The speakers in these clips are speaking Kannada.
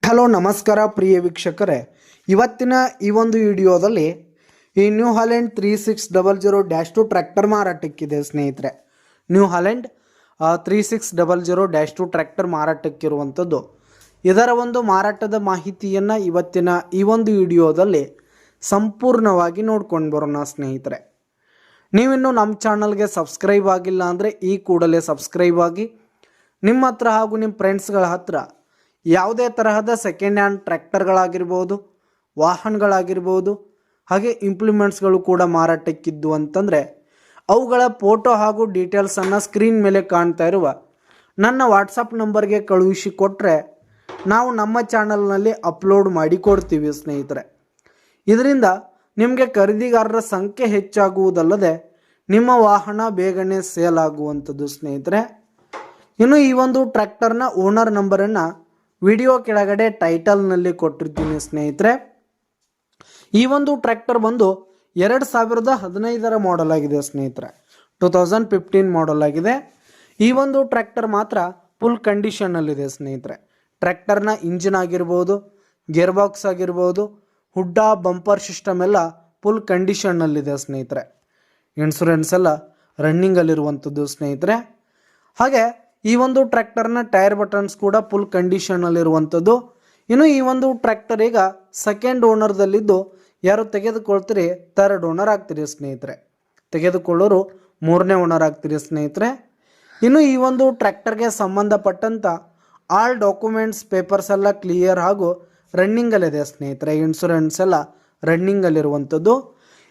ಹಲೋ ನಮಸ್ಕಾರ ಪ್ರಿಯ ವೀಕ್ಷಕರೇ, ಇವತ್ತಿನ ಈ ಒಂದು ವಿಡಿಯೋದಲ್ಲಿ ಈ ನ್ಯೂ ಹಾಲೆಂಡ್ 3600-2 ಟ್ರ್ಯಾಕ್ಟರ್ ಮಾರಾಟಕ್ಕಿದೆ ಸ್ನೇಹಿತರೆ. ನ್ಯೂ ಹಾಲೆಂಡ್ 3600-2 ಟ್ರ್ಯಾಕ್ಟರ್ ಮಾರಾಟಕ್ಕಿರುವಂಥದ್ದು. ಇದರ ಒಂದು ಮಾರಾಟದ ಮಾಹಿತಿಯನ್ನು ಇವತ್ತಿನ ಈ ಒಂದು ವಿಡಿಯೋದಲ್ಲಿ ಸಂಪೂರ್ಣವಾಗಿ ನೋಡ್ಕೊಂಡು ಬರೋಣ ಸ್ನೇಹಿತರೆ. ನೀವಿನ್ನೂ ನಮ್ಮ ಚಾನಲ್ಗೆ ಸಬ್ಸ್ಕ್ರೈಬ್ ಆಗಿಲ್ಲ ಅಂದರೆ ಈ ಕೂಡಲೇ ಸಬ್ಸ್ಕ್ರೈಬ್ ಆಗಿ, ನಿಮ್ಮ ಹತ್ರ ಹಾಗೂ ನಿಮ್ಮ ಫ್ರೆಂಡ್ಸ್ಗಳ ಹತ್ರ ಯಾವುದೇ ತರಹದ ಸೆಕೆಂಡ್ ಹ್ಯಾಂಡ್ ಟ್ರ್ಯಾಕ್ಟರ್ಗಳಾಗಿರ್ಬೋದು, ವಾಹನಗಳಾಗಿರ್ಬೋದು, ಹಾಗೆ ಇಂಪ್ಲಿಮೆಂಟ್ಸ್ಗಳು ಕೂಡ ಮಾರಾಟಕ್ಕಿದ್ದು ಅಂತಂದರೆ ಅವುಗಳ ಫೋಟೋ ಹಾಗೂ ಡೀಟೇಲ್ಸನ್ನು ಸ್ಕ್ರೀನ್ ಮೇಲೆ ಕಾಣ್ತಾ ಇರುವ ನನ್ನ ವಾಟ್ಸಪ್ ನಂಬರ್ಗೆ ಕಳುಹಿಸಿ ಕೊಟ್ಟರೆ ನಾವು ನಮ್ಮ ಚಾನಲ್ನಲ್ಲಿ ಅಪ್ಲೋಡ್ ಮಾಡಿ ಕೊಡ್ತೀವಿ ಸ್ನೇಹಿತರೆ. ಇದರಿಂದ ನಿಮಗೆ ಖರೀದಿಗಾರರ ಸಂಖ್ಯೆ ಹೆಚ್ಚಾಗುವುದಲ್ಲದೆ ನಿಮ್ಮ ವಾಹನ ಬೇಗನೆ ಸೇಲ್ ಆಗುವಂಥದ್ದು ಸ್ನೇಹಿತರೆ. ಇನ್ನು ಈ ಒಂದು ಟ್ರ್ಯಾಕ್ಟರ್ನ ಓನರ್ ನಂಬರನ್ನು ವಿಡಿಯೋ ಕೆಳಗಡೆ ಟೈಟಲ್ನಲ್ಲಿ ಕೊಟ್ಟಿರ್ತೀನಿ ಸ್ನೇಹಿತರೆ. ಈ ಒಂದು ಟ್ರ್ಯಾಕ್ಟರ್ ಬಂದು 2015 ಮಾಡೆಲ್ ಆಗಿದೆ ಸ್ನೇಹಿತರೆ. 2015 ಮಾಡೆಲ್ ಆಗಿದೆ. ಈ ಒಂದು ಟ್ರ್ಯಾಕ್ಟರ್ ಮಾತ್ರ ಫುಲ್ ಕಂಡೀಷನ್ನಲ್ಲಿದೆ ಸ್ನೇಹಿತರೆ. ಟ್ರ್ಯಾಕ್ಟರ್ನ ಇಂಜಿನ್ ಆಗಿರ್ಬೋದು, ಗೇರ್ ಬಾಕ್ಸ್ ಆಗಿರ್ಬೋದು, ಹುಡ್ಡ ಬಂಪರ್ ಸಿಸ್ಟಮ್ ಎಲ್ಲ ಫುಲ್ ಕಂಡೀಷನ್ನಲ್ಲಿದೆ ಸ್ನೇಹಿತರೆ. ಇನ್ಶೂರೆನ್ಸ್ ಎಲ್ಲ ರನ್ನಿಂಗಲ್ಲಿರುವಂಥದ್ದು ಸ್ನೇಹಿತರೆ. ಹಾಗೆ ಈ ಒಂದು ಟ್ರ್ಯಾಕ್ಟರ್ನ ಟೈರ್ ಬಟನ್ಸ್ ಕೂಡ ಫುಲ್ ಕಂಡೀಷನಲ್ಲಿರುವಂಥದ್ದು. ಇನ್ನು ಈ ಒಂದು ಟ್ರ್ಯಾಕ್ಟರ್ ಈಗ ಸೆಕೆಂಡ್ ಓನರ್ದಲ್ಲಿದ್ದು, ಯಾರು ತೆಗೆದುಕೊಳ್ತೀರಿ ಥರ್ಡ್ ಓನರ್ ಆಗ್ತೀರಿ ಸ್ನೇಹಿತರೆ. ತೆಗೆದುಕೊಳ್ಳೋರು 3ನೇ ಓನರ್ ಆಗ್ತೀರಿ ಸ್ನೇಹಿತರೆ. ಇನ್ನು ಈ ಒಂದು ಟ್ರ್ಯಾಕ್ಟರ್ಗೆ ಸಂಬಂಧಪಟ್ಟಂಥ ಆಲ್ ಡಾಕ್ಯುಮೆಂಟ್ಸ್ ಪೇಪರ್ಸ್ ಎಲ್ಲ ಕ್ಲಿಯರ್ ಹಾಗೂ ರನ್ನಿಂಗಲ್ಲಿದೆ ಸ್ನೇಹಿತರೆ. ಇನ್ಶೂರೆನ್ಸ್ ಎಲ್ಲ ರನ್ನಿಂಗಲ್ಲಿರುವಂಥದ್ದು.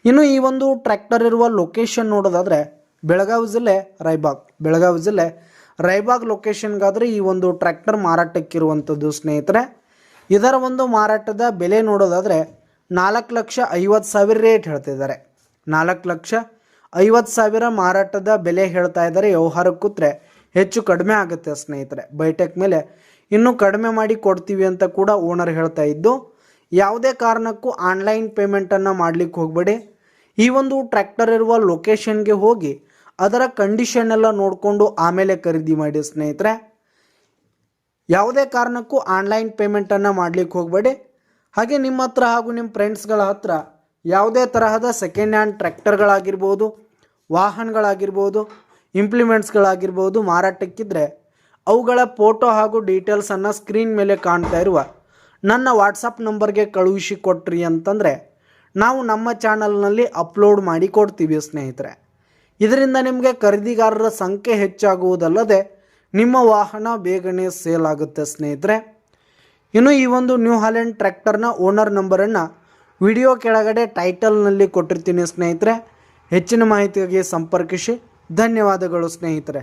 ಇನ್ನು ಈ ಒಂದು ಟ್ರ್ಯಾಕ್ಟರ್ ಇರುವ ಲೊಕೇಶನ್ ನೋಡೋದಾದರೆ ಬೆಳಗಾವಿ ಜಿಲ್ಲೆ ರಾಯಬಾಗ್ ಲೊಕೇಶನ್ಗಾದರೆ ಈ ಒಂದು ಟ್ರ್ಯಾಕ್ಟರ್ ಮಾರಾಟಕ್ಕಿರುವಂಥದ್ದು ಸ್ನೇಹಿತರೆ. ಇದರ ಒಂದು ಮಾರಾಟದ ಬೆಲೆ ನೋಡೋದಾದರೆ 4,50,000 ರೇಟ್ ಹೇಳ್ತಿದ್ದಾರೆ. 4,50,000 ಮಾರಾಟದ ಬೆಲೆ ಹೇಳ್ತಾ ಇದ್ದಾರೆ. ವ್ಯವಹಾರಕ್ಕೆ ಕೂತ್ರೆ ಹೆಚ್ಚು ಕಡಿಮೆ ಆಗುತ್ತೆ ಸ್ನೇಹಿತರೆ. ಬೈಟೆಕ್ ಮೇಲೆ ಇನ್ನೂ ಕಡಿಮೆ ಮಾಡಿ ಕೊಡ್ತೀವಿ ಅಂತ ಕೂಡ ಓನರ್ ಹೇಳ್ತಾ ಇದ್ದು, ಯಾವುದೇ ಕಾರಣಕ್ಕೂ ಆನ್ಲೈನ್ ಪೇಮೆಂಟನ್ನು ಮಾಡಲಿಕ್ಕೆ ಹೋಗಬೇಡಿ. ಈ ಒಂದು ಟ್ರ್ಯಾಕ್ಟರ್ ಇರುವ ಲೊಕೇಶನ್ಗೆ ಹೋಗಿ ಅದರ ಕಂಡೀಷನ್ ಎಲ್ಲ ನೋಡಿಕೊಂಡು ಆಮೇಲೆ ಖರೀದಿ ಮಾಡಿ ಸ್ನೇಹಿತರೆ. ಯಾವುದೇ ಕಾರಣಕ್ಕೂ ಆನ್ಲೈನ್ ಪೇಮೆಂಟನ್ನು ಮಾಡಲಿಕ್ಕೆ ಹೋಗಬೇಡಿ. ಹಾಗೆ ನಿಮ್ಮ ಹತ್ರ ಹಾಗೂ ನಿಮ್ಮ ಫ್ರೆಂಡ್ಸ್ಗಳ ಹತ್ರ ಯಾವುದೇ ತರಹದ ಸೆಕೆಂಡ್ ಹ್ಯಾಂಡ್ ಟ್ರ್ಯಾಕ್ಟರ್ಗಳಾಗಿರ್ಬೋದು, ವಾಹನಗಳಾಗಿರ್ಬೋದು, ಇಂಪ್ಲಿಮೆಂಟ್ಸ್ಗಳಾಗಿರ್ಬೋದು ಮಾರಾಟಕ್ಕಿದ್ರೆ ಅವುಗಳ ಫೋಟೋ ಹಾಗೂ ಡೀಟೇಲ್ಸನ್ನು ಸ್ಕ್ರೀನ್ ಮೇಲೆ ಕಾಣ್ತಾ ಇರುವ ನನ್ನ ವಾಟ್ಸಪ್ ನಂಬರ್ಗೆ ಕಳುಹಿಸಿ ಕೊಟ್ರಿ ಅಂತಂದರೆ ನಾವು ನಮ್ಮ ಚಾನಲ್ನಲ್ಲಿ ಅಪ್ಲೋಡ್ ಮಾಡಿ ಕೊಡ್ತೀವಿ ಸ್ನೇಹಿತರೆ. ಇದರಿಂದ ನಿಮಗೆ ಖರೀದಿಗಾರರ ಸಂಖ್ಯೆ ಹೆಚ್ಚಾಗುವುದಲ್ಲದೆ ನಿಮ್ಮ ವಾಹನ ಬೇಗನೆ ಸೇಲ್ ಆಗುತ್ತೆ ಸ್ನೇಹಿತರೆ. ಇನ್ನು ಈ ಒಂದು ನ್ಯೂ ಹಾಲೆಂಡ್ ಟ್ರ್ಯಾಕ್ಟರ್ನ ಓನರ್ ನಂಬರನ್ನು ವಿಡಿಯೋ ಕೆಳಗಡೆ ಟೈಟಲ್ನಲ್ಲಿ ಕೊಟ್ಟಿರ್ತೀನಿ ಸ್ನೇಹಿತರೆ. ಹೆಚ್ಚಿನ ಮಾಹಿತಿಗಾಗಿ ಸಂಪರ್ಕಿಸಿ. ಧನ್ಯವಾದಗಳು ಸ್ನೇಹಿತರೆ.